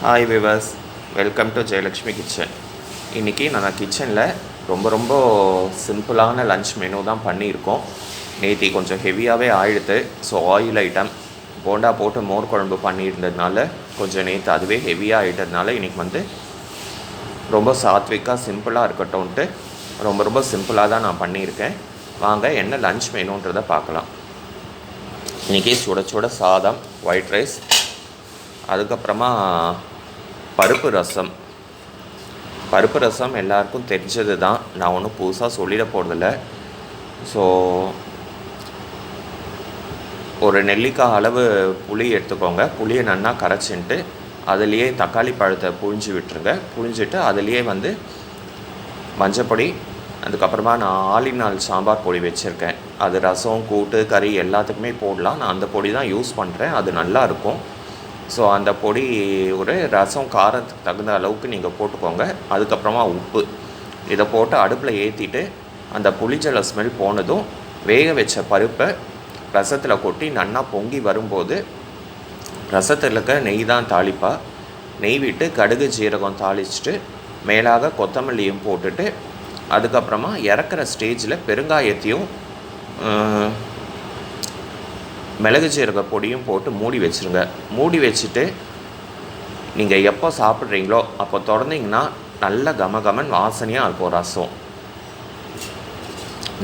Hi viewers, welcome to Jayalakshmi kitchen. இன்றைக்கி நான் கிச்சனில் ரொம்ப சிம்பிளான லன்ச் மெனு தான் பண்ணியிருக்கோம். நேற்று கொஞ்சம் ஹெவியாகவே ஆயிடுது. ஸோ ஆயில் ஐட்டம் போண்டா போட்டு மோர் குழம்பு பண்ணியிருந்ததுனால கொஞ்சம் நேற்று அதுவே ஹெவியாக ஆகிட்டதுனால இன்றைக்கி ரொம்ப சாத்விக்காக சிம்பிளாக இருக்கட்டும்ன்ட்டு ரொம்ப சிம்பிளாக தான் நான் பண்ணியிருக்கேன். வாங்க என்ன லன்ச் மெனுன்றதை பார்க்கலாம். இன்றைக்கி சுட சாதம், ஒயிட் ரைஸ், அதுக்கப்புறமா பருப்பு ரசம் எல்லாருக்கும் தெரிஞ்சது தான். நான் ஒன்றும் புதுசாக சொல்லிட போகிறதில்ல. ஸோ ஒரு நெல்லிக்காய் அளவு புளி எடுத்துக்கோங்க. புளியை நல்லா கரைச்சின்ட்டு அதுலேயே தக்காளி பழத்தை புழிஞ்சு விட்டுருங்க. புழிஞ்சிட்டு அதுலேயே மஞ்சப்பொடி, அதுக்கப்புறமா நான் ஆலினால் சாம்பார் பொடி வச்சுருக்கேன். அது ரசம், கூட்டு, கறி எல்லாத்துக்குமே போடலாம். நான் அந்த பொடி தான் யூஸ் பண்ணுறேன். அது நல்லாயிருக்கும். ஸோ அந்த பொடி ஒரு ரசம் காரத்துக்கு தகுந்த அளவுக்கு நீங்கள் போட்டுக்கோங்க. அதுக்கப்புறமா உப்பு, இதை போட்டு அடுப்பில் ஏற்றிட்டு அந்த புளிஜல ஸ்மெல் போனதும் வேக வச்ச பருப்பை ரசத்தில் கொட்டி நல்லா பொங்கி வரும்போது ரசத்தில் இருக்க நெய் தான் தாளிப்பா. நெய் விட்டு கடுகு ஜீரகம் தாளிச்சிட்டு மேலாக கொத்தமல்லியும் போட்டுட்டு அதுக்கப்புறமா இறக்குற ஸ்டேஜில் பெருங்காயத்தையும் மிளகு சீரக பொடியும் போட்டு மூடி வச்சுருங்க. மூடி வச்சுட்டு நீங்கள் எப்போ சாப்பிட்றீங்களோ அப்போ திறந்தீங்கன்னா நல்ல கமகமன் வாசனையாக இருக்கும் ரசம்.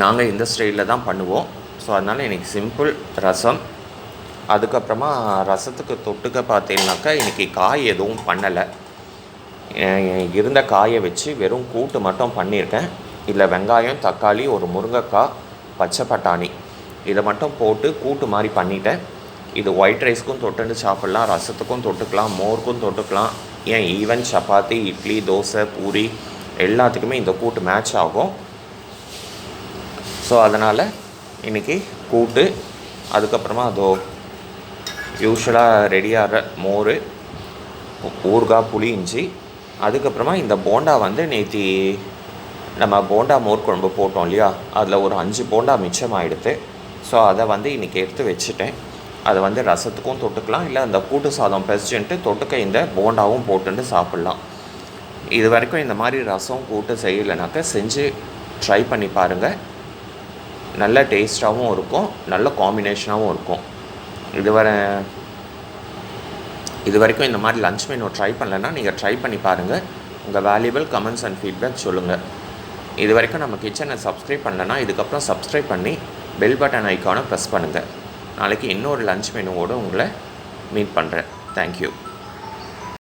நாங்கள் இந்த ஸ்டைலில் தான் பண்ணுவோம். ஸோ அதனால் இன்றைக்கி சிம்பிள் ரசம். அதுக்கப்புறமா ரசத்துக்கு தொட்டுக்க பார்த்தீங்கன்னாக்கா இன்றைக்கி காய் எதுவும் பண்ணலை. இருந்த காயை வச்சு வெறும் கூட்டு மட்டும் பண்ணியிருக்கேன். இல்லை வெங்காயம், தக்காளி, ஒரு முருங்கைக்காய், பச்சை பட்டாணி இதை மட்டும் போட்டு கூட்டு மாதிரி பண்ணிட்டேன். இது ஒயிட் ரைஸ்க்கும் தொட்டுன்னு சாப்பிட்லாம், ரசத்துக்கும் தொட்டுக்கலாம், மோருக்கும் தொட்டுக்கலாம், ஏன் ஈவன் சப்பாத்தி, இட்லி, தோசை, பூரி எல்லாத்துக்குமே இந்த கூட்டு மேட்ச் ஆகும். ஸோ அதனால் இன்றைக்கி கூட்டு, அதுக்கப்புறமா அதோ யூஸ்வலாக ரெடியாகிற மோர், ஊறுகாய், புளி, இஞ்சி, அதுக்கப்புறமா இந்த போண்டா நேற்று நம்ம போண்டா மோர் குழம்பு போட்டோம் இல்லையா, அதில் ஒரு 5 போண்டா மிச்சமாகிடுது. ஸோ அதை இன்றைக்கி எடுத்து வச்சுட்டேன். அதை ரசத்துக்கும் தொட்டுக்கலாம், இல்லை அந்த கூட்டு சாதம் பெசிச்சுன்ட்டு தொட்டுக்க இந்த போண்டாவும் போட்டுட்டு சாப்பிட்லாம். இது வரைக்கும் இந்த மாதிரி ரசம் கூட்டு செய்யலைனாக்கா செஞ்சு ட்ரை பண்ணி பாருங்கள். நல்ல டேஸ்ட்டாகவும் இருக்கும், நல்ல காம்பினேஷனாகவும் இருக்கும். இது வரைக்கும் இந்த மாதிரி லன்ச் மெனு ட்ரை பண்ணலைன்னா நீங்கள் ட்ரை பண்ணி பாருங்கள். உங்கள் வேல்யூபிள் கமெண்ட்ஸ் அண்ட் ஃபீட்பேக் சொல்லுங்கள். இது வரைக்கும் நம்ம கிச்சனை சப்ஸ்கிரைப் பண்ணலைன்னா இதுக்கப்புறம் சப்ஸ்கிரைப் பண்ணி பெல் பட்டன் ஐக்கானை ப்ரெஸ் பண்ணுங்கள். நாளைக்கு இன்னொரு லன்ச் மெனுவோடு உங்களை மீட் பண்ணுறேன். தேங்க்யூ.